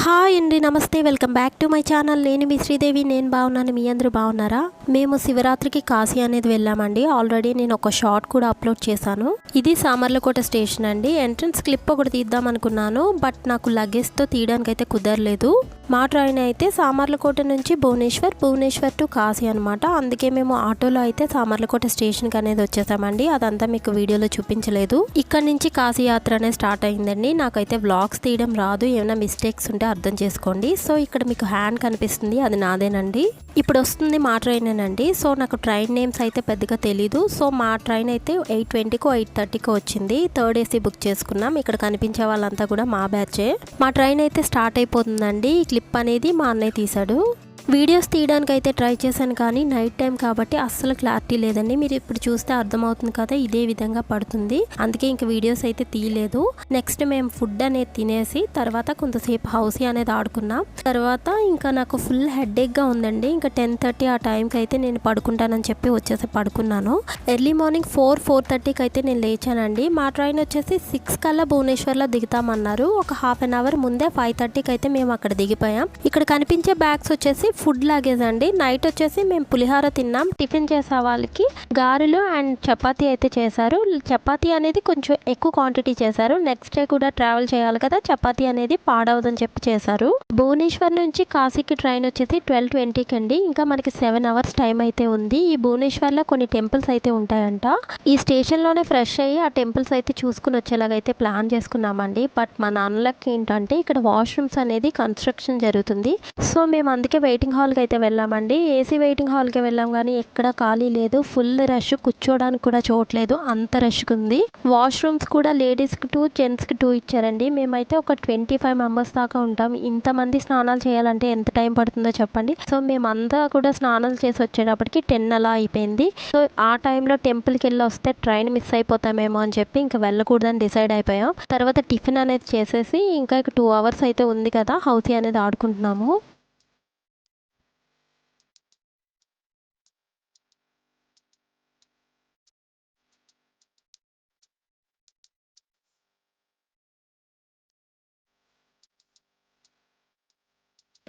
Hi అండి, నమస్తే. Welcome back to my channel. నేను మీ శ్రీదేవి. నేను బాగున్నాను. మీ అందరూ బాగున్నారా? మేము శివరాత్రికి కాశీ అనేది వెళ్ళామండి. ఆల్రెడీ నేను ఒక షార్ట్ కూడా అప్లోడ్ చేశాను. ఇది సామర్లకోట స్టేషన్ అండి. ఎంట్రన్స్ క్లిప్ ఒకటి తీద్దాం అనుకున్నాను, బట్ నాకు లగేజ్తో తీయడానికి అయితే కుదరలేదు. మా ట్రైన్ అయితే సామర్లకోట నుంచి భువనేశ్వర్ టు కాశీ అనమాట. అందుకే మేము ఆటోలో అయితే సామర్లకోట స్టేషన్కి అనేది వచ్చేసామండి. అదంతా మీకు వీడియోలో చూపించలేదు. ఇక్కడ నుంచి కాశీ యాత్ర అనేది స్టార్ట్ అయిందండి. నాకైతే వ్లాగ్స్ తీయడం రాదు, ఏమైనా మిస్టేక్స్ ఉంటే అర్థం చేసుకోండి. సో ఇక్కడ మీకు హ్యాండ్ కనిపిస్తుంది, అది నాదేనండి. ఇప్పుడు వస్తుంది మా ట్రైనేనండి. సో నాకు ట్రైన్ నేమ్స్ అయితే పెద్దగా తెలీదు. సో మా ట్రైన్ అయితే 8:20కో 8:30కో వచ్చింది. థర్డ్ ఏసీ బుక్ చేసుకున్నాం. ఇక్కడ కనిపించే వాళ్ళంతా కూడా మా బ్యాచే. మా ట్రైన్ అయితే స్టార్ట్ అయిపోతుందండి. ఈ క్లిప్ అనేది మా అన్నయ్య తీశాడు. వీడియోస్ తీయడానికి అయితే ట్రై చేశాను, కానీ నైట్ టైం కాబట్టి అస్సలు క్లారిటీ లేదండి. మీరు ఇప్పుడు చూస్తే అర్థమవుతుంది కదా, ఇదే విధంగా పడుతుంది. అందుకే ఇంక వీడియోస్ అయితే తీయలేదు. నెక్స్ట్ మేము ఫుడ్ అనేది తినేసి తర్వాత కొంతసేపు హౌసీ అనేది ఆడుకున్నాం. తర్వాత ఇంకా నాకు ఫుల్ హెడేక్గా ఉందండి. ఇంకా 10:30 ఆ టైంకి అయితే నేను పడుకుంటానని చెప్పి వచ్చేసి పడుకున్నాను. ఎర్లీ మార్నింగ్ 4:30కి అయితే నేను లేచానండి. మా ట్రైన్ వచ్చేసి 6 కల్లా భువనేశ్వర్లో దిగుతామన్నారు. ఒక హాఫ్ అన్ అవర్ ముందే 5:30కి అయితే మేము అక్కడ దిగిపోయాం. ఇక్కడ కనిపించే బ్యాగ్స్ వచ్చేసి ఫుడ్ లాగేజ్ అండి. నైట్ వచ్చేసి మేము పులిహార తిన్నాం. టిఫిన్ చేసే వాళ్ళకి గారెలు అండ్ చపాతీ అయితే చేశారు. చపాతీ అనేది కొంచెం ఎక్కువ క్వాంటిటీ చేశారు. నెక్స్ట్ డే కూడా ట్రావెల్ చేయాలి కదా, చపాతీ అనేది పాడవదని చెప్పి చేశారు. భువనేశ్వర్ నుంచి కాశీకి ట్రైన్ వచ్చేసి 12:20కి అండి. ఇంకా మనకి 7 అవర్స్ టైం అయితే ఉంది. ఈ భువనేశ్వర్లో కొన్ని టెంపుల్స్ అయితే ఉంటాయంట. ఈ స్టేషన్లోనే ఫ్రెష్ అయ్యి ఆ టెంపుల్స్ అయితే చూసుకుని వచ్చేలాగైతే ప్లాన్ చేసుకున్నామండి. బట్ మా నాన్నలకి ఏంటంటే ఇక్కడ వాష్రూమ్స్ అనేది కన్స్ట్రక్షన్ జరుగుతుంది. సో మేము అందుకే వెయిటింగ్ హాల్కి అయితే వెళ్ళామండి. ఏసీ వెయిటింగ్ హాల్కి వెళ్ళాం, కానీ ఎక్కడ ఖాళీ లేదు. ఫుల్ రష్, కూర్చోడానికి కూడా చోట్లేదు, అంత రష్గా ఉంది. వాష్రూమ్స్ కూడా లేడీస్కి 2 జెంట్స్కి 2 ఇచ్చారండి. మేమైతే ఒక 25 మెంబర్స్ దాకా ఉంటాం. ఇంతమంది స్నానాలు చేయాలంటే ఎంత టైం పడుతుందో చెప్పండి. సో మేమంతా కూడా స్నానాలు చేసి వచ్చేటప్పటికి 10 అలా అయిపోయింది. సో ఆ టైంలో టెంపుల్కి వెళ్ళి వస్తే ట్రైన్ మిస్ అయిపోతామేమో అని చెప్పి ఇంకా వెళ్ళకూడదని డిసైడ్ అయిపోయాం. తర్వాత టిఫిన్ అనేది చేసేసి ఇంకా 2 అవర్స్ అయితే ఉంది కదా, హౌసీ అనేది ఆడుకుంటున్నాము.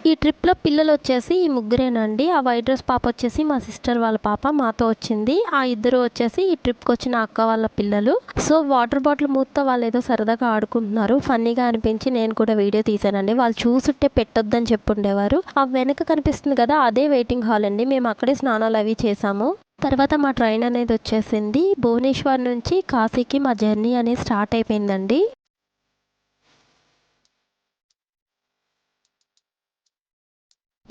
ఈ ట్రిప్లో పిల్లలు వచ్చేసి ఈ ముగ్గురేనండి. ఆ వైట్ డ్రెస్ పాప వచ్చేసి మా సిస్టర్ వాళ్ళ పాప మాతో వచ్చింది. ఆ ఇద్దరు వచ్చేసి ఈ ట్రిప్కి వచ్చిన అక్క వాళ్ళ పిల్లలు. సో వాటర్ బాటిల్ మూత వాళ్ళు ఏదో సరదాగా ఆడుకుంటున్నారు. ఫన్నీగా అనిపించి నేను కూడా వీడియో తీసానండి. వాళ్ళు చూసుంటే పెట్టొద్దని చెప్పుండేవారు. ఆ వెనక కనిపిస్తుంది కదా, అదే వెయిటింగ్ హాల్ అండి. మేము అక్కడే స్నానాలు అవి చేసాము. తర్వాత మా ట్రైన్ అనేది వచ్చేసింది. భువనేశ్వర్ నుంచి కాశీకి మా జర్నీ అనేది స్టార్ట్ అయిపోయిందండి.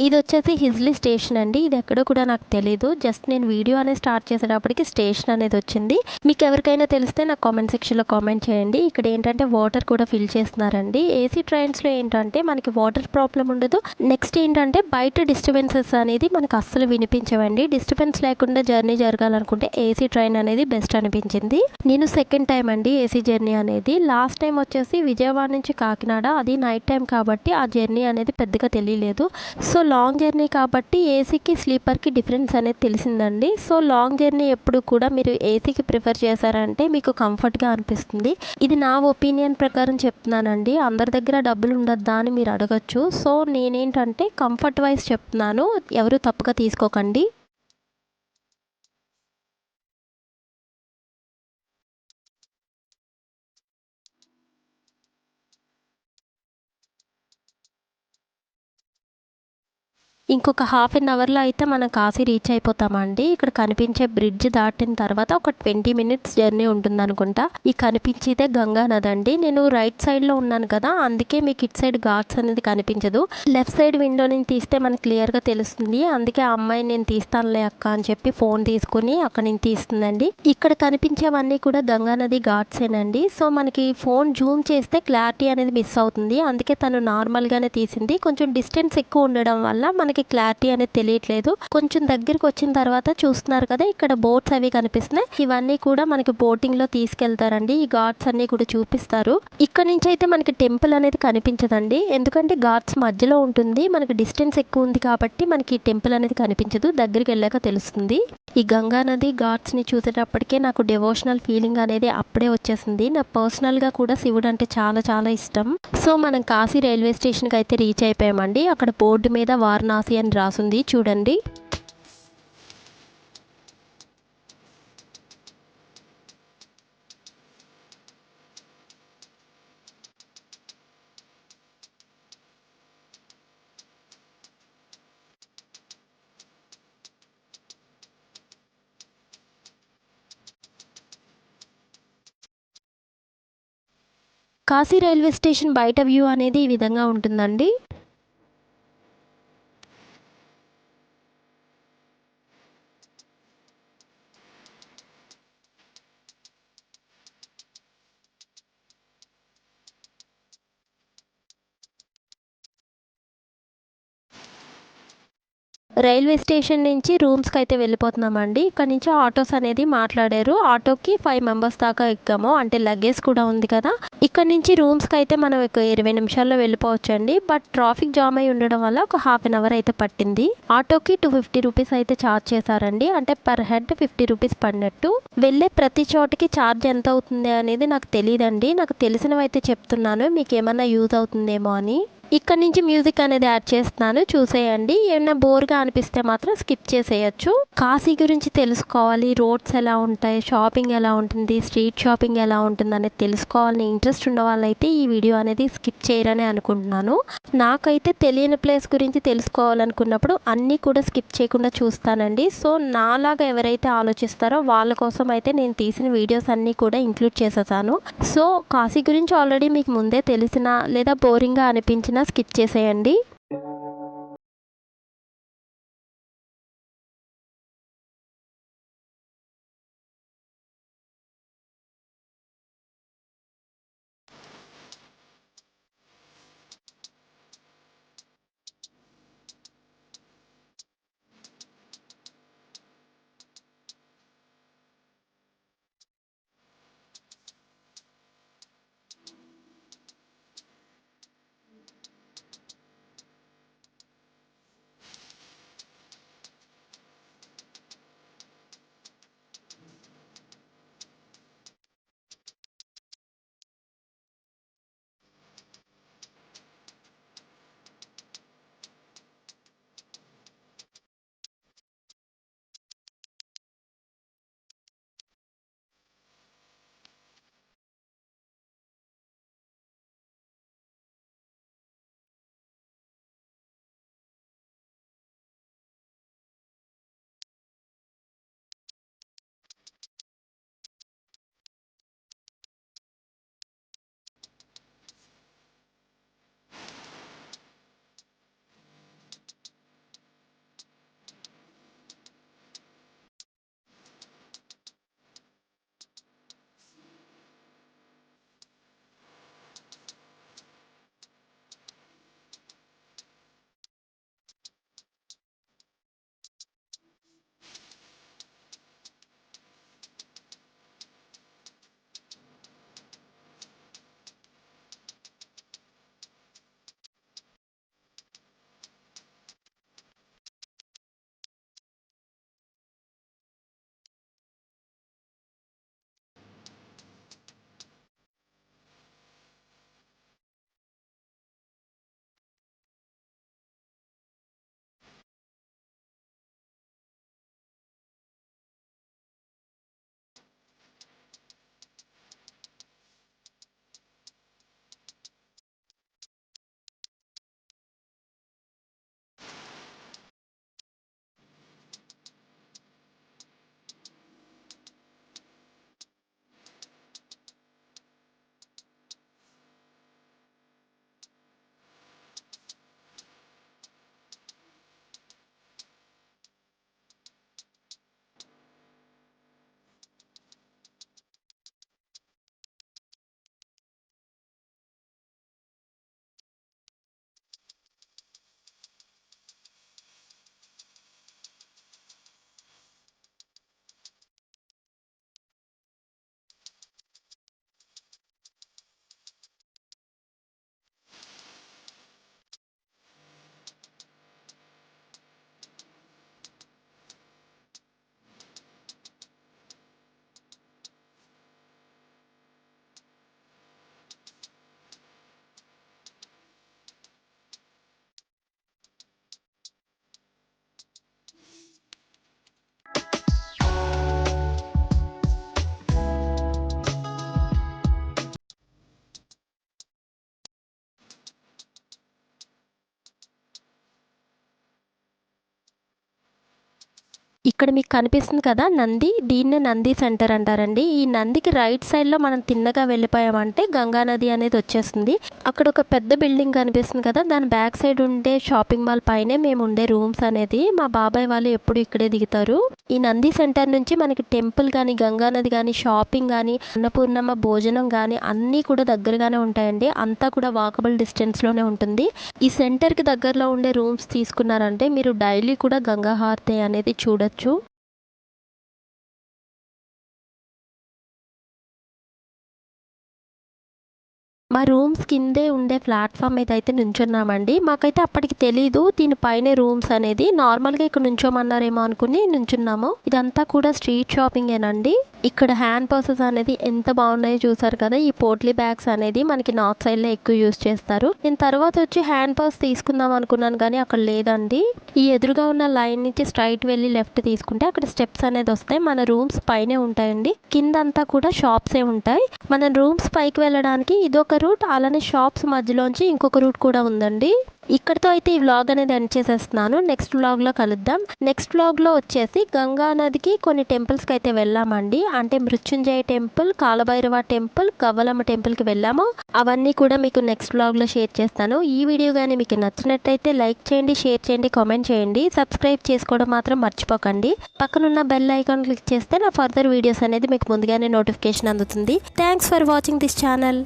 ఇది వచ్చేసి హిజ్లీ స్టేషన్ అండి. ఇది ఎక్కడో కూడా నాకు తెలీదు. జస్ట్ నేను వీడియో అనేది స్టార్ట్ చేసేటప్పటికి స్టేషన్ అనేది వచ్చింది. మీకు ఎవరికైనా తెలిస్తే నాకు కామెంట్ సెక్షన్లో కామెంట్ చేయండి. ఇక్కడ ఏంటంటే వాటర్ కూడా ఫిల్ చేస్తున్నారండి. ఏసీ ట్రైన్స్లో ఏంటంటే మనకి వాటర్ ప్రాబ్లం ఉండదు. నెక్స్ట్ ఏంటంటే బయట డిస్టర్బెన్సెస్ అనేది మనకు అస్సలు వినిపించవండి. డిస్టర్బెన్స్ లేకుండా జర్నీ జరగాలనుకుంటే ఏసీ ట్రైన్ అనేది బెస్ట్ అనిపించింది. నేను సెకండ్ టైం అండి ఏసీ జర్నీ అనేది. లాస్ట్ టైం వచ్చేసి విజయవాడ నుంచి కాకినాడ, అది నైట్ టైం కాబట్టి ఆ జర్నీ అనేది పెద్దగా తెలియలేదు. సో లాంగ్ జర్నీ కాబట్టి ఏసీకి స్లీపర్కి డిఫరెన్స్ అనేది తెలిసిందండి. సో లాంగ్ జర్నీ ఎప్పుడు కూడా మీరు ఏసీకి ప్రిఫర్ చేశారంటే మీకు కంఫర్ట్గా అనిపిస్తుంది. ఇది నా ఒపీనియన్ ప్రకారం చెప్తున్నానండి. అందరి దగ్గర డబ్బులు ఉండద్దా అని మీరు అడగచ్చు. సో నేనేంటంటే కంఫర్ట్ వైజ్ చెప్తున్నాను, ఎవరు తప్పుగా తీసుకోకండి. ఇంకొక హాఫ్ అన్ అవర్లో అయితే మనం కాశీ రీచ్ అయిపోతామండి. ఇక్కడ కనిపించే బ్రిడ్జ్ దాటిన తర్వాత ఒక 20 మినిట్స్ జర్నీ ఉంటుంది అనుకుంటా. ఈ కనిపించేదే గంగా నది అండి. నేను రైట్ సైడ్లో ఉన్నాను కదా, అందుకే మీకు ఇటు సైడ్ ఘాట్స్ అనేది కనిపించదు. లెఫ్ట్ సైడ్ విండో నుంచి తీస్తే మనకు క్లియర్గా తెలుస్తుంది. అందుకే ఆ అమ్మాయి నేను తీస్తానులే అక్క అని చెప్పి ఫోన్ తీసుకుని అక్కడ నుంచి తీస్తుందండి. ఇక్కడ కనిపించేవన్నీ కూడా గంగా నది ఘాట్సేనండి. సో మనకి ఫోన్ జూమ్ చేస్తే క్లారిటీ అనేది మిస్ అవుతుంది. అందుకే తను నార్మల్గానే తీసింది. కొంచెం డిస్టెన్స్ ఎక్కువ ఉండడం వల్ల మనకి మనకి క్లారిటీ అనేది తెలియట్లేదు. కొంచెం దగ్గరికి వచ్చిన తర్వాత చూస్తున్నారు కదా, ఇక్కడ బోట్స్ అవి కనిపిస్తున్నాయి. ఇవన్నీ కూడా మనకి బోటింగ్ లో తీసుకెళ్తారండి. ఈ ఘాట్స్ అన్ని కూడా చూపిస్తారు. ఇక్కడ నుంచి అయితే మనకి టెంపుల్ అనేది కనిపించదండి, ఎందుకంటే ఘాట్స్ మధ్యలో ఉంటుంది. మనకి డిస్టెన్స్ ఎక్కువ ఉంది కాబట్టి మనకి టెంపుల్ అనేది కనిపించదు. దగ్గరికి వెళ్ళాక తెలుస్తుంది. ఈ గంగా నది ఘాట్స్ ని చూసేటప్పటికే నాకు డివోషనల్ ఫీలింగ్ అనేది అప్పుడే వచ్చేసింది. నాకు పర్సనల్ గా కూడా శివుడు అంటే చాలా చాలా ఇష్టం. సో మనం కాశీ రైల్వే స్టేషన్ కి అయితే రీచ్ అయిపోయామండి. అక్కడ బోర్డు మీద వారణాసి అని రాసుంది చూడండి. కాశీ రైల్వే స్టేషన్ బయట వ్యూ అనేది ఈ విధంగా ఉంటుందండి. రైల్వే స్టేషన్ నుంచి రూమ్స్కి అయితే వెళ్ళిపోతున్నామండి. ఇక్కడ నుంచి ఆటోస్ అనేది మాట్లాడారు. ఆటోకి 5 మెంబర్స్ దాకా ఎక్కాము, అంటే లగేజ్ కూడా ఉంది కదా. ఇక్కడ నుంచి రూమ్స్కి అయితే మనం 20 నిమిషాల్లో వెళ్ళిపోవచ్చు అండి. బట్ ట్రాఫిక్ జామ్ అయి ఉండడం వల్ల ఒక హాఫ్ అన్ అవర్ అయితే పట్టింది. ఆటోకి 250 రూపీస్ అయితే ఛార్జ్ చేశారండి, అంటే పర్ హెడ్ 50 రూపీస్ పడినట్టు. వెళ్ళే ప్రతి చోటికి ఛార్జ్ ఎంత అవుతుంది అనేది నాకు తెలియదండి. నాకు తెలిసినవి అయితే చెప్తున్నాను, మీకు ఏమన్నా యూజ్ అవుతుందేమో అని. ఇక్కడ నుంచి మ్యూజిక్ అనేది యాడ్ చేస్తున్నాను, చూసేయండి. ఏమైనా బోర్గా అనిపిస్తే మాత్రం స్కిప్ చేసేయచ్చు. కాశీ గురించి తెలుసుకోవాలి, రోడ్స్ ఎలా ఉంటాయి, షాపింగ్ ఎలా ఉంటుంది, స్ట్రీట్ షాపింగ్ ఎలా ఉంటుంది అనేది తెలుసుకోవాలని ఇంట్రెస్ట్ ఉన్న వాళ్ళైతే ఈ వీడియో అనేది స్కిప్ చేయరని అనుకుంటున్నాను. నాకైతే తెలియని ప్లేస్ గురించి తెలుసుకోవాలనుకున్నప్పుడు అన్నీ కూడా స్కిప్ చేయకుండా చూస్తానండి. సో నాలాగా ఎవరైతే ఆలోచిస్తారో వాళ్ళ కోసం అయితే నేను తీసిన వీడియోస్ అన్నీ కూడా ఇంక్లూడ్ చేసేసాను. సో కాశీ గురించి ఆల్రెడీ మీకు ముందే తెలిసిన లేదా బోరింగ్గా అనిపించిన స్కిప్ చేసేయండి. ఇక్కడ మీకు కనిపిస్తుంది కదా నంది, దీన్నే నంది సెంటర్ అంటారండి. ఈ నందికి రైట్ సైడ్లో మనం తిన్నగా వెళ్ళిపోయామంటే గంగా నది అనేది వచ్చేస్తుంది. అక్కడ ఒక పెద్ద బిల్డింగ్ కనిపిస్తుంది కదా, దాని బ్యాక్ సైడ్ ఉండే షాపింగ్ మాల్ పైనే మేము ఉండే రూమ్స్ అనేది. మా బాబాయ్ వాళ్ళు ఎప్పుడు ఇక్కడే దిగుతారు. ఈ నంది సెంటర్ నుంచి మనకి టెంపుల్ కానీ, గంగా నది కానీ, షాపింగ్ కానీ, అన్నపూర్ణమ్మ భోజనం కానీ అన్నీ కూడా దగ్గరగానే ఉంటాయండి. అంతా కూడా వాకబుల్ డిస్టెన్స్లోనే ఉంటుంది. ఈ సెంటర్కి దగ్గరలో ఉండే రూమ్స్ తీసుకున్నారంటే మీరు డైలీ కూడా గంగా హారతి అనేది చూడొచ్చు. మా రూమ్స్ కిందే ఉండే ప్లాట్ఫామ్ మీద అయితే నుంచున్నామండి. మాకైతే అప్పటికి తెలీదు దీని పైనే రూమ్స్ అనేది. నార్మల్గా ఇక్కడ నుంచోమన్నారేమో అనుకుని నుంచున్నాము. ఇదంతా కూడా స్ట్రీట్ షాపింగేనండి. ఇక్కడ హ్యాండ్ పర్సెస్ అనేది ఎంత బాగున్నాయో చూసారు కదా. ఈ పోట్లీ బ్యాగ్స్ అనేది మనకి నార్త్ సైడ్లో ఎక్కువ యూజ్ చేస్తారు. నేను తర్వాత వచ్చి హ్యాండ్ పర్స్ తీసుకుందాం అనుకున్నాను కానీ అక్కడ లేదండి. ఈ ఎదురుగా ఉన్న లైన్ నుంచి స్ట్రైట్ వెళ్ళి లెఫ్ట్ తీసుకుంటే అక్కడ స్టెప్స్ అనేది వస్తాయి. మన రూమ్స్ పైనే ఉంటాయండి. కిందంతా కూడా షాప్సే ఉంటాయి. మన రూమ్స్ పైకి వెళ్ళడానికి ఇదొక రూట్, అలానే షాప్స్ మధ్యలోంచి ఇంకొక రూట్ కూడా ఉందండి. ఇక్కడితో అయితే ఈ వ్లాగ్ అనేది ఎండ్ చేసేస్తున్నాను. నెక్స్ట్ వ్లాగ్లో కలుద్దాం. నెక్స్ట్ వ్లాగ్లో వచ్చేసి గంగా నదికి కొన్ని టెంపుల్స్కి అయితే వెళ్ళామండి. అంటే మృత్యుంజయ టెంపుల్, కాలభైరవ టెంపుల్, కవ్వలమ్మ టెంపుల్కి వెళ్ళాము. అవన్నీ కూడా మీకు నెక్స్ట్ వ్లాగ్లో షేర్ చేస్తాను. ఈ వీడియో కానీ మీకు నచ్చినట్టయితే లైక్ చేయండి, షేర్ చేయండి, కామెంట్ చేయండి. సబ్స్క్రైబ్ చేసుకోవడం మాత్రం మర్చిపోకండి. పక్కనున్న బెల్ ఐకాన్ క్లిక్ చేస్తే నా ఫర్దర్ వీడియోస్ అనేది మీకు ముందుగానే నోటిఫికేషన్ అందుతుంది. Thanks for watching this channel.